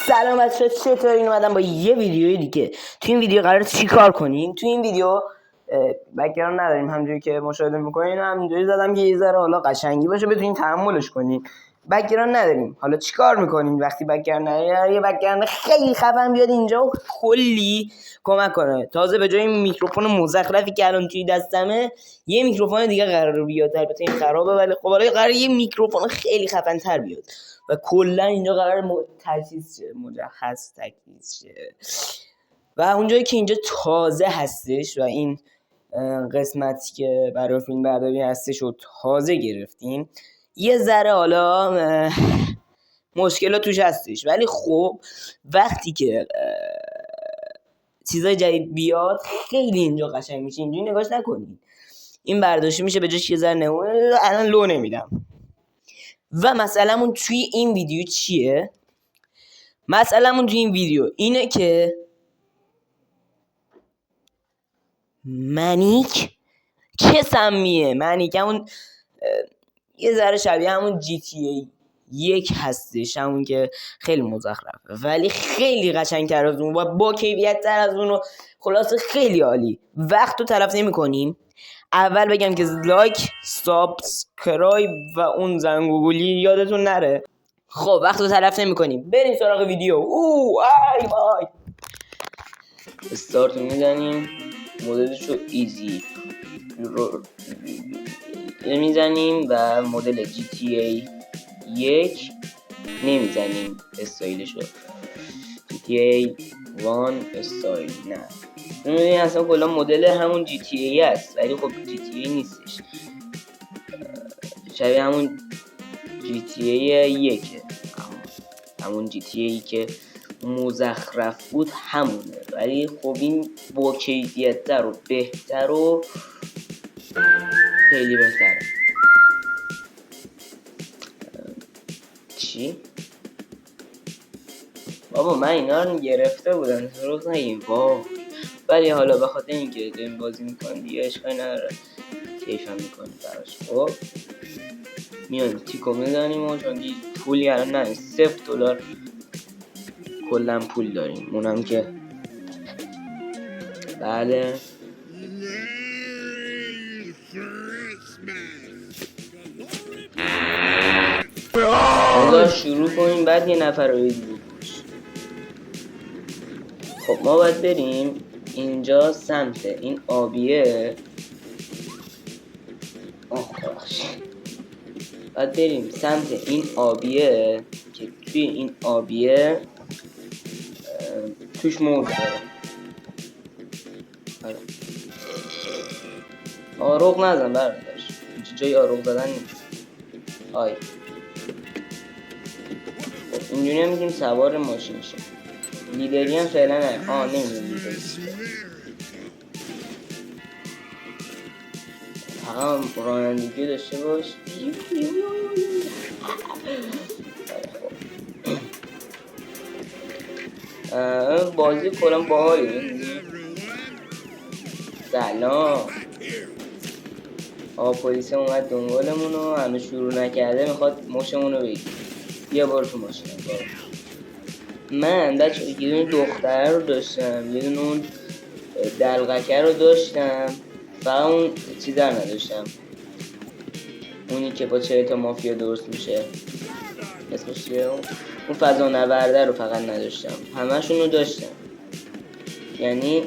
سلام بچه‌ها، چطورین؟ اومدم با یه ویدیوی دیگه. تو این ویدیو قراره چیکار کنیم؟ تو این ویدیو بک‌گراند نداریم، همونجوری که مشاهده می‌کنین. همینجوری زدم که یه ذره حالا قشنگی باشه بتونین تحملش کنین. بک‌گراند نداریم. حالا چیکار می‌کنین وقتی بک‌گراند ندارین؟ یه بک‌گراند خیلی خفن بیاد اینجا و کلی کمک کنه. تازه به جای میکروفون مزخرفی که الان توی دستمه، یه میکروفون دیگه قراره بیاد. البته این خرابه، ولی خب حالا قراره یه میکروفون خیلی خفن‌تر بیاد. و کلا اینجا قرار تجهیز شه، مجهز تجهیز شه. و اونجایی که اینجا تازه هستش و این قسمتی که برای فیلم برداری هستش و تازه گرفتیم، یه ذره حالا مشکلات توش هستش، ولی خب وقتی که چیزای جدید بیاد خیلی اینجا قشنگ میشه. اینجوری نگاش نکنید، این برداشته میشه به جاش یه ذره نمونه. الان لو نمیدم. و مسئله‌مون توی این ویدیو چیه؟ مسئله‌مون توی این ویدیو اینه که منیک چه سمیه. منیک همون یه ذره شبیه همون جی تی ای 1 هستش، همون که خیلی مزخرفه ولی خیلی قشنگ‌تر از اون و با کیفیت‌تر از اون و خلاصه خیلی عالی. وقت رو تلف نمی‌کنیم. اول بگم که لایک، سابسکرایب و اون زنگوگولی یادتون نره. خب وقت رو تلف نمی‌کنیم، بریم سراغ ویدیو. ای وای، استارت میزنیم. مدلش رو ایزی رو میزنیم و مدل جی تی ای 1 نمیزنیم، استایلش رو جی تی ای 1 استایل نه. نمیدونی اصلا کلا مدل همون جی تی ای است، ولی خب جی تی ای نیستش، شبیه همون جی تی ای 1 همون جی تی ای که مزخرف بود همونه، ولی خب این با کیفیت‌تر و بهتر و خیلی بهتره. چی؟ بابا من اینا رو گرفته بودم، دروغ نگیم واو. ولی حالا به خاطر اینکه داریم بازی میکنیم دیگه اشکالی نداره، کیفم میکنیم براش. خب میان تیکو میزنیم و چون پولی الان نداریم، $0 کلا پول داریم، اونم که بله. بذار شروع کنیم بعد یه نفر رو بگیریم. خب ما باید بریم اینجا سمت این آبیه. باید بریم سمت این آبیه که توی این آبیه توش موز داره. آروغ نزن برداشت، اینجا جای آروغ زدن نیست. آی خب اینجوری هم میگیم سوار ماشین شه. لیدری هم فعلا نه. نمیدونم لیدری فقط رانندگی داشته باش. بازی کلا باحالیه. سلام. پلیس اومد دنبالمون و همه شروع نکرده میخواد مشمون رو بگیر. یه بار تو ماشین من بچه یه دونه دختر رو داشتم، یه دونه اون دلغکه رو داشتم، فقط اون چیز در نداشتم، اونی که با 4 تا مافیا درست میشه، اسمش چیه؟ اون فضا نورده رو فقط نداشتم، همشون رو داشتم. یعنی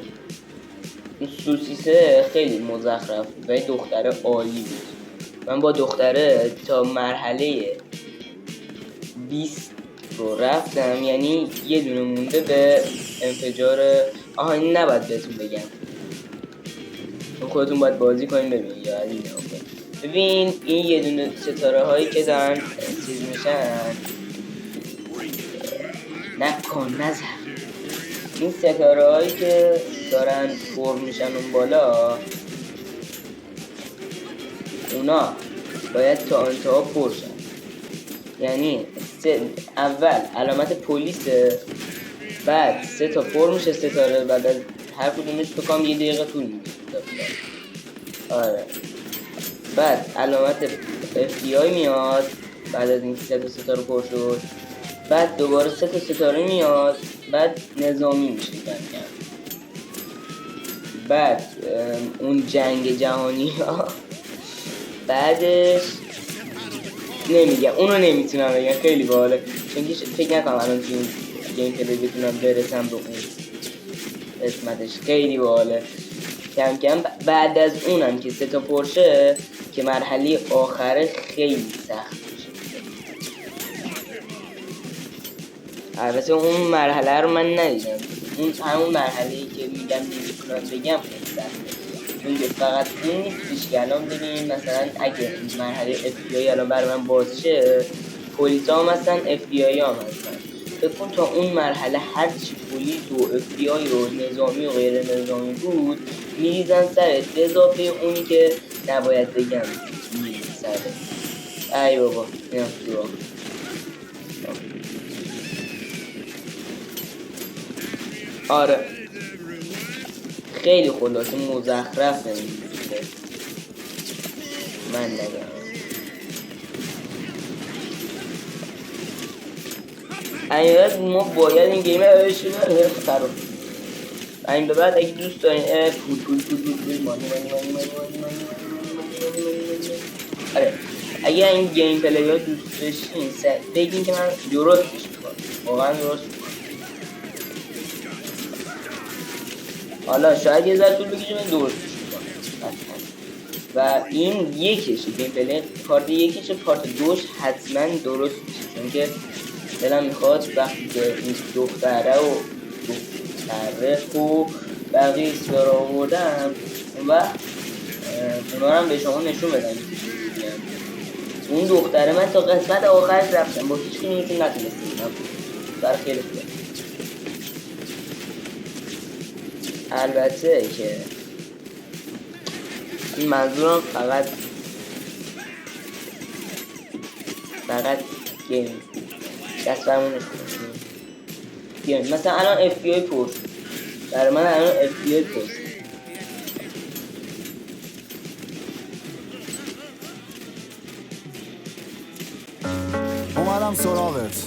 این سوسیسه خیلی مزخرف بود و دختره عالی بود. من با دختره تا مرحله 20 رو رفتم، یعنی یه دونه مونده به انفجار. این نباید بهتون بگم، خودتون باید بازی کنین ببینید یا علی ببین این یه دونه ستاره هایی که دارن چیز میشن. نکن نزن. این ستاره هایی که دارن فرم میشن اون بالا، اونا باید تا انتها پر شن. یعنی اول علامت پلیسه، بعد 3 تا فرم میشه ستاره، بعد از هر کدومش بکنم 1 دقیقه طول میگیره. آره بعد علامت FBI میاد بعد از این 3 تا ستاره پر شد. بعد دوباره 3 تا ستاره میاد، بعد نظامی میشه کم کم. بعد اون جنگ جهانی ها بعدش نمیگم، اونو نمیتونم بگم، خیلی باحاله چون که فکر نکنم الان تو این گیم پلی بتونم برسم به اون قسمتش. خیلی باحاله. کم کم بعد از اونم که 3 تا پرشه که مرحله آخره خیلی سخت میشه. البته اون مرحله رو من ندیدم، اون همون مرحله‌ای که میگم نمیتونم بگم خیلی سخته، چون فقط اون نیستش که الان ببین مثلا اگه مرحله FBI الان برای من باز شه، پلیس هم هستن FBI هم هستن، فکر کن تا اون مرحله هرچی پلیس و FBI و نظامی و غیر نظامی بود میریزن سرت، به اضافه اونی که نباید بگم میریزن سرت. ای بابا اینم تو آره خیلی خلاصه مزخرفه این من نگم. اینقدر ما باید این گیمه بشیم خراب. این به بعد اگه دوست دارین پول مانی آره اگه این گیم پلی ها دوست داشتین بگین که من درستش میکنم، واقعا درست میکنم. حالا شاید یه ذره طول بکشه من درستش میکنم. و این یکیشه گیم پلی پارت یکیشه، پارت دوش حتما درست میشه، چون که دلم میخواد وقتی که این دختره و بقیه ایستگاه رو آوردم و اونا هم به شما نشون بدم. اون دختره من تا قسمت آخرش رفتم، با هیچ کنی نتونستم برای خیلی خوبه. البته که این منظورم فقط گیم دست برمونش کنیم. مثلا الان FBI پست برای من الان FBI پست اومدم سراغت.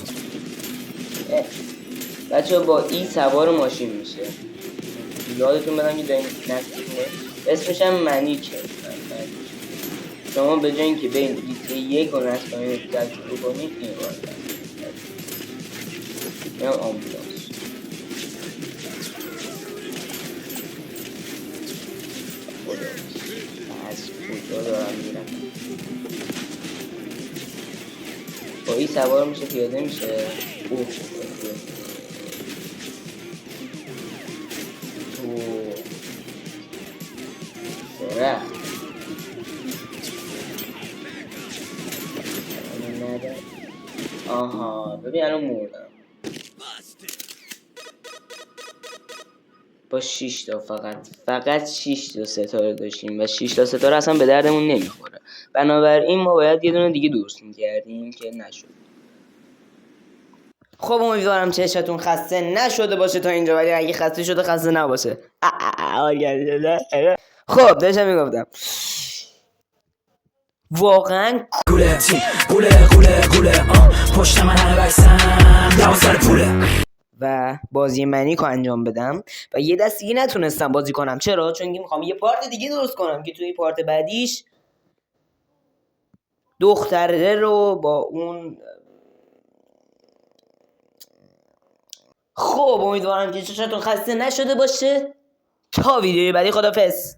بچه با ای سوار ماشین میشه، یادتون بدم که داریم نزدیک اسمش هم منیکه. شما به جای اینکه بین یک رو نصب کنید تجربه کنید این رو اینم آمبولانس. از کجا دارم میرم؟ با این سوار میشه پیاده میشه. درخت آها ببین الان مردم با 6 تا فقط 6 تا ستاره داشتیم و 6 تا ستاره اصلا به دردمون نمیخوره، بنابراین ما باید یه دونه دیگه درست میکردیم که نشد. خب امیدوارم چشتون خسته نشده باشه تا اینجا، ولی اگه خسته شده خسته نباشه. خب داشتم میگفتم واقعا گوله پشت من همه بکسن دوازده پوله و بازی منیکو انجام بدم و یه دست دیگه نتونستم بازی کنم. چرا؟ چون میخوام یه پارت دیگه درست کنم که توی پارت بعدیش دختره رو با اون. خب امیدوارم که چشتون خسته نشده باشه تا ویدیوی بعدی. خدافظ.